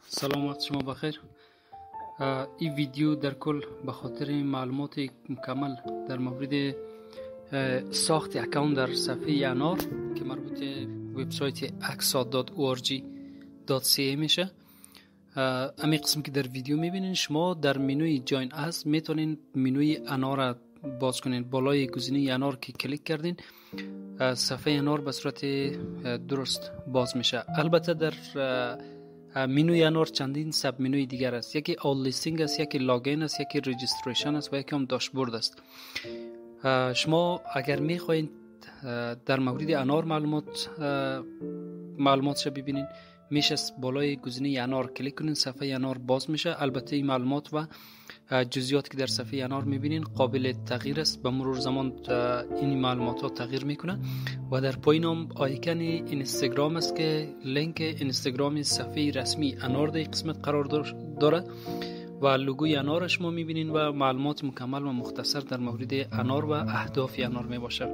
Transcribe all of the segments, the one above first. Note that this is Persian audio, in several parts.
سلامت شما بخیر. این ویدیو در کل به خاطر معلومات مکمل در مورد ساخت اکانت در صفحه انار که مربوط وبسایت aksa.org.ca میشه. امی قسم که در ویدیو میبینین شما در منوی جاین از میتونین منوی انار را باز کنین. بالای گزینه انار که کلیک کردین صفحه انار به صورت درست باز میشه. البته در منوی انار چندین سب منوی دیگر است. یکی آل لیستینگ است، یکی لاگین است، یکی رجیستریشن است و یکی هم داشبورد است. شما اگر میخواین در مورد انار معلوماتش ببینین میشه بالای گزینه انار کلیک کنین، صفحه انار باز میشه. البته این معلومات و جزئیات که در صفحه انار میبینین قابل تغییر است. به مرور زمان این معلومات ها تغییر میکنه و در پایین هم آیکن اینستاگرام است که لینک اینستاگرام صفحه رسمی انار در قسمت قرار داره و لوگوی انار شما میبینین و معلومات مکمل و مختصر در مورد انار و اهداف انار میباشه.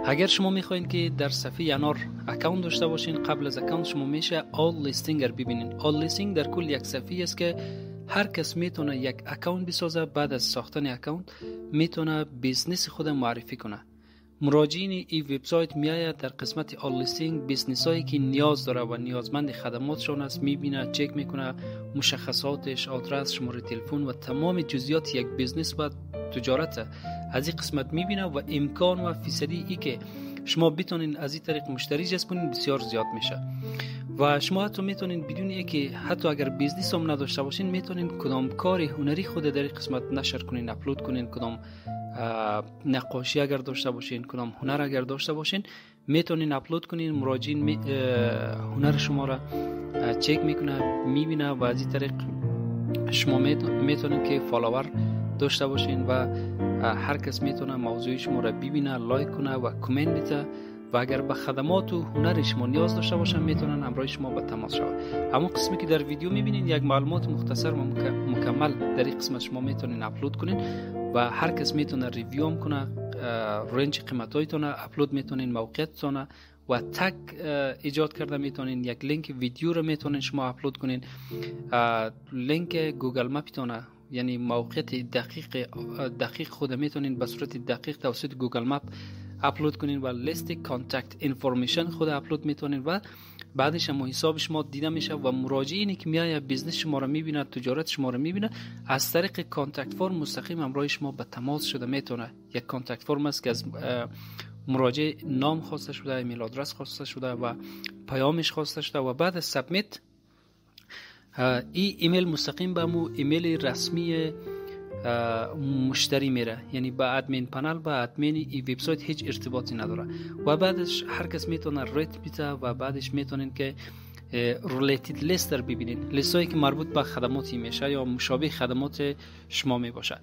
اگر شما میخواین که در صفحه انار اکانت داشته باشین، قبل از اکانت شما میشه آل لیستینگ رو ببینین. آل لیستینگ در کل یک صفحه است که هر کس میتونه یک اکانت بسازه. بعد از ساختن اکانت میتونه بیزنس خود معرفی کنه. مراجعین این وبسایت میآید در قسمت آل لیستینگ بیزنس هایی که نیاز داره و نیازمند خدماتشون است میبینه، چک میکنه مشخصاتش، آدرس، شماره تلفن و تمام جزئیات یک بیزنس و تجارت از این قسمت میبینه و امکان و فیصدی ای که شما بتونین از این طریق مشتری جذب کنین بسیار زیاد میشه. و شما حتی میتونین بدون اینکه حتی اگر بیزنس هم نداشته باشین میتونین کدام کار هنری خود در این قسمت نشر کنین، اپلود کنین. کدام نقاشی اگر داشته باشین، کدام هنر اگر داشته باشین میتونین اپلود کنین. مراجعین هنر شما را چک میکنه، میبینه و از این طریق شما میتونین که فالوور داشته باشین و هر کس میتونه موضوع شما را ببینه، لایک کنه و کامنت بده و اگر به خدمات و هنر شما نیاز داشته باشن میتونن همراه شما به تماس شوند. اما قسمی که در ویدیو میبینین یک معلومات مختصر و مکمل در این قسمت شما میتونین اپلود کنین و هر کس میتونه ریویو هم کنه، رنج قیمتایتون اپلود میتونین، موقعیتتون و تگ ایجاد کرده میتونین. یک لینک ویدیو رو میتونین شما اپلود کنین، لینک گوگل مپتون یعنی موقعیت دقیق خود میتونین به صورت دقیق توسط گوگل مپ اپلود کنین و لیست کانتکت اینفورمیشن خود اپلود میتونین و بعدش هم حساب شما دیده میشه و مراجعینی که میایه بیزنس شما رو میبینه، تجارت شما رو میبینه، از طریق کانتکت فرم مستقیم همراه شما به تماس شده میتونه. یک کانتکت فرم است که از مراجع نام خواسته شده، ایمیل آدرس خواسته شده و پیامش خواسته شده و بعد از سابمیت این ایمیل مستقیم به مو ایمیل رسمی مشتری میره، یعنی با ادمین پنل با ادمین این وبسایت هیچ ارتباطی نداره و بعدش هر کس میتونه ریت بیته و بعدش میتونین که ریلیتد لیست رو ببینین، لیست هایی که مربوط به خدماتی میشه یا مشابه خدمات شما میباشه.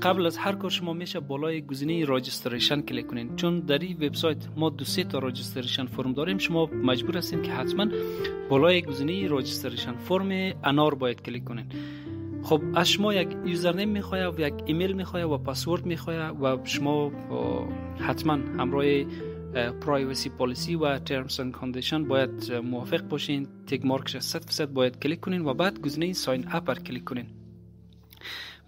قبل از هر کار شما میشه بالای گزینه راجستریشن کلیک کنین، چون در این وبسایت ما 2-3 تا راجستریشن فرم داریم. شما مجبور هستین که حتما بالای گزینه راجستریشن فرم انار باید کلیک کنین. خب از شما یک یوزرنیم میخواد و یک ایمیل میخواد و پسورد میخواد و شما حتما همراه پرایوسی پالیسی و ترمز اند کاندیشن باید موافق باشین. تگ مارکش 100% باید کلیک کنین و بعد گزینه ساین اپ را کلیک کنین.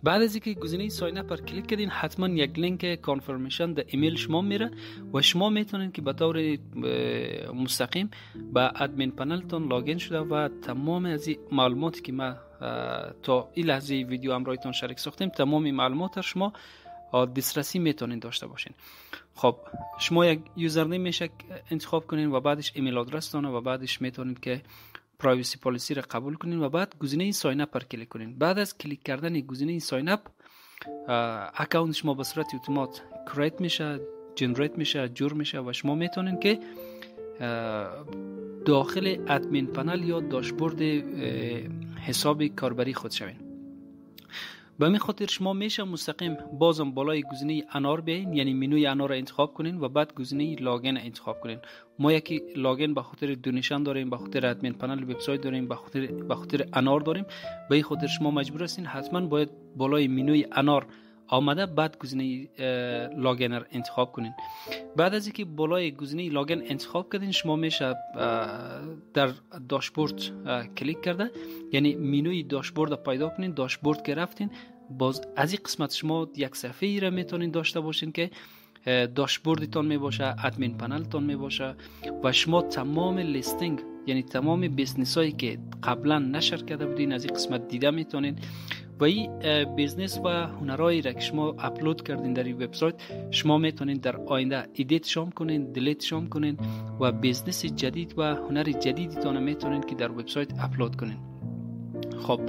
بعد از اینکه گزینه ساین اپ را کلیک کردین حتما یک لینک کانفرمیشن در ایمیل شما میره و شما میتونین که به طور مستقیم با ادمین پنلتون لاگین شده و تمام از معلوماتی که ما تا این لحظه ویدیو همراهتون شریک ساختیم تمام معلومات شما دسترسی میتونین داشته باشین. خب شما یک یوزرنیم میشه انتخاب کنین و بعدش ایمیل آدرستون و بعدش میتونین که پرایوسی پالیسی را قبول کنین و بعد گزینه ساین اپ را کلیک کنین. بعد از کلیک کردن گزینه ساین اپ اکانت شما به صورت اتومات کرییت میشه، جنریت میشه، جور میشه و شما میتونین که داخل ادمین پنل یا داشبورد حساب کاربری خود شوین. به همین خاطر شما میشه مستقیم بازم بالای گزینه انار بیاین، یعنی منوی انار را انتخاب کنین و بعد گزینه لاگین انتخاب کنین. ما یکی لاگین به خاطر دونیشن داریم، به خاطر ادمین پنل وبسایت داریم، به خاطر انار داریم. به این خاطر شما مجبور هستین حتما باید بالای منوی انار آمده بعد گزینه لاگینر انتخاب کنین. بعد از اینکه بالای گزینه لاگین انتخاب کردین شما میشه در داشبورد کلیک کرده، یعنی مینوی داشبورد پیدا کنین. داشبورد که رفتین باز از این قسمت شما یک صفحه ای را میتونین داشته باشین که داشبوردتون می باشه، ادمین پنلتون می باشه و شما تمام لیستینگ یعنی تمام بیزنس هایی که قبلا نشر کرده بودین از این قسمت دیده میتونین و این بیزنس و هنرهایی را که شما اپلود کردین در این وبسایت شما میتونین در آینده ادیت شام کنین، دیلیت شام کنین و بیزنس جدید و هنر جدیدتون میتونین که در وبسایت اپلود کنین. خب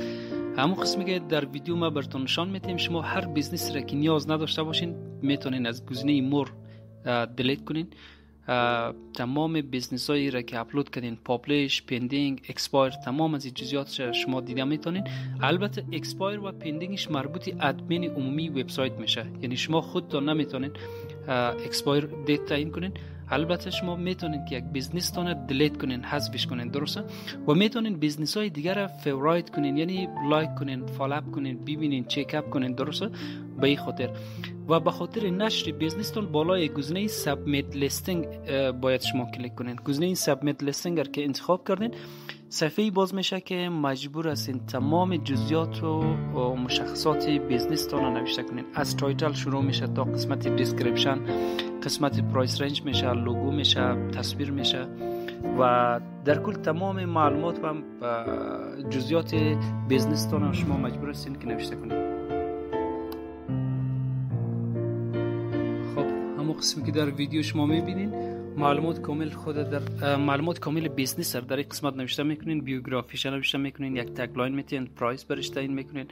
همون قسمی که در ویدیو ما براتون نشان میدیم، شما هر بیزنس را که نیاز نداشته باشین میتونین از گزینه مور دیلیت کنین. تمام بیزنس هایی را که اپلود کردین، پابلیش، پندینگ، اکسپایر، تمام از این جزئیات شما دیده میتونین. البته اکسپایر و پندینگش مربوط ادمین عمومی وبسایت میشه، یعنی شما خودتون نمیتونین اکسپایر دیت تعیین کنین. البته شما میتونین که یک بیزنس تون دیلیت کنین، حذفش کنین، درسته؟ و میتونین بیزنس های دیگر را فیورایت کنین، یعنی لایک کنین، فالو اپ کنین، ببینین، چک اپ کنین، درسته؟ به این خاطر و به خاطر نشر بیزنس تون بالای گزینه سابمیت لیستینگ باید شما کلیک کنین. گزینه سابمیت لیستینگ که انتخاب کردین صفحه‌ای باز میشه که مجبور هستین تمام جزئیات و مشخصات بیزنس تون نوشته کنین. از تایتل شروع میشه تا قسمت دیسکریپشن، قسمت پرایس رنج میشه، لوگو میشه، تصویر میشه و در کل تمام معلومات و جزئیات بیزنس تون شما مجبور هستین که نوشته کنین. خب همون قسمی که در ویدیو شما میبینین معلومات کامل خود در معلومات کامل بیزنس در این قسمت نوشته میکنین، بیوگرافیش نوشته میکنین، یک تگلاین میتین، پرایس برش تعیین میکنین،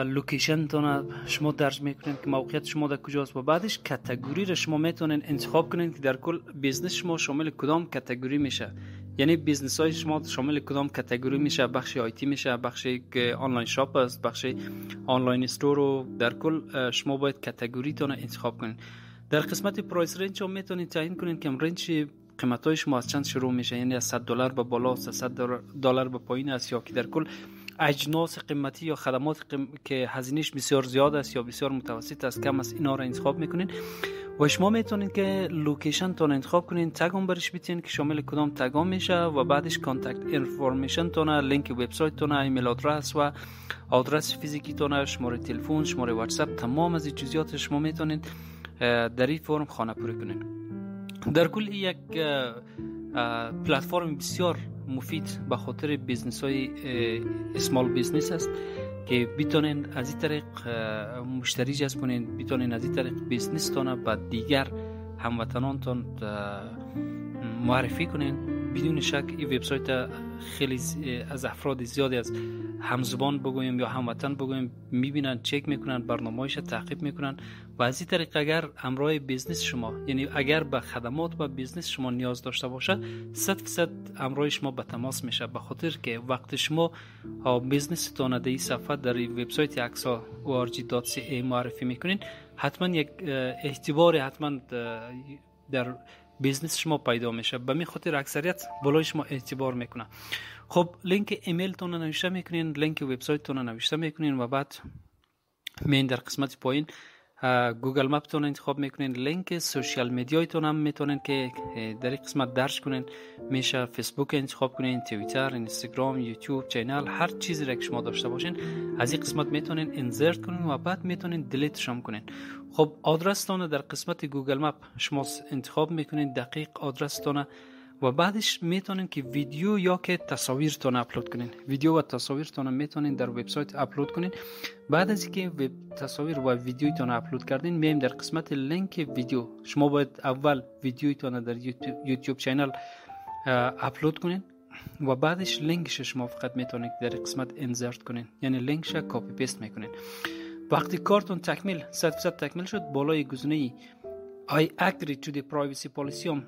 لوکیشن تون شما درج میکنین که موقعیت شما در کجاست و بعدش کاتگوری را شما میتونین انتخاب کنین که در کل بیزنس شما شامل کدام کاتگوری میشه. یعنی بیزنس های شما شامل کدام کاتگوری میشه، بخش آیتی میشه، بخشی که آنلاین شاپ است، بخش آنلاین استور و در کل شما باید کاتگوری تون انتخاب کنین. در قسمت پرایس رنج هم میتونید تعیین کنین که رنج قیمتای شما از چند شروع میشه، یعنی از $100 به بالا، $300 به پایین است، یا که در کل اجناس قیمتی یا خدمات که هزینهش بسیار زیاد است یا بسیار متوسط است، کم است، اینا را انتخاب میکنین. و شما میتونین که لوکیشن تون انتخاب کنین، تگم برش بیتین که شامل کدام تگام میشه و بعدش کانتکت انفورمیشن تون، لینک وبسایت تون، ایمیل آدرس و آدرس فیزیکی تون، شماره تلفن، شماره واتس اپ، تمام از این جزئیات شما میتونین در این فرم خانه پوری کنین. در کل یک پلتفرم بسیار مفید به خاطر بیزنس های اسمال بیزنس است که بیتونین از این طریق مشتری جذب کنین، بیتونین از این طریق بیزنس تون به دیگر هموطنانتون معرفی کنین. بدون شک این وبسایت خیلی از افراد زیادی از همزبان بگویم یا هموطن بگویم میبینن، چک میکنن، برنامه‌اش تعقیب میکنن و از این طریق اگر همراه بیزنس شما، یعنی اگر به خدمات و بیزنس شما نیاز داشته باشه 100% همراه شما به تماس میشه، به خاطر که وقت شما بیزنس تون در این صفحه در وبسایت aksa.org.ca معرفی میکنین، حتما یک اعتبار حتما در بیزنس شما پیدا میشه. به می خاطر اکثریت بالای شما اعتبار میکنه. خب لینک ایمیل تون نوشته میکنین، لینک وبسایت تون نوشته میکنین و بعد مین در قسمت پایین گوگل مپ تون انتخاب میکنین، لینک سوشال میدیای تون هم میتونین که در این قسمت درج کنین. میشه فیسبوک انتخاب کنین، توییتر، اینستاگرام، یوتیوب چینل، هر چیزی را که شما داشته باشین از این قسمت میتونین انسرت کنین و بعد میتونین دیلیت شام کنین. خب آدرس تون در قسمت گوگل مپ شما انتخاب میکنین، دقیق آدرس تون و بعدش میتونین که ویدیو یا که تصاویرتون اپلود کنین. ویدیو و تصاویرتون میتونین در وبسایت اپلود کنین. بعد از اینکه تصاویر و ویدیوتون اپلود کردین میایم در قسمت لینک ویدیو. شما باید اول ویدیوتون در یوتیوب چینل اپلود کنین و بعدش لینکش شما فقط میتونین در قسمت انسرت کنین، یعنی لینکش کپی پیست میکنین. وقتی کارتون تکمیل 100% تکمیل شد بالای گزینه I agree to the privacy policy هم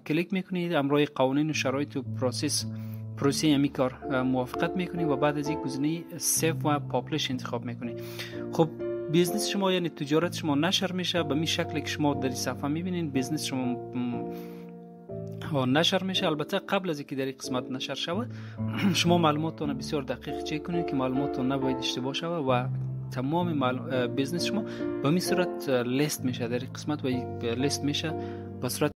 کلیک میکنید، امرای قوانین و شرایط و پروسه همی کار موافقت میکنید و بعد از این گزینه سیو و پابلش انتخاب میکنید. خب بیزنس شما یعنی تجارت شما نشر میشه به می شکلی که شما در این صفحه میبینید. بیزنس شما نشر میشه. البته قبل از اینکه در این قسمت نشر شود شما معلوماتتون بسیار دقیق چک کنید که معلوماتتون نباید اشتباه شود و تمام بیزنس شما به این صورت لیست میشه، در این قسمت و لیست میشه به صورت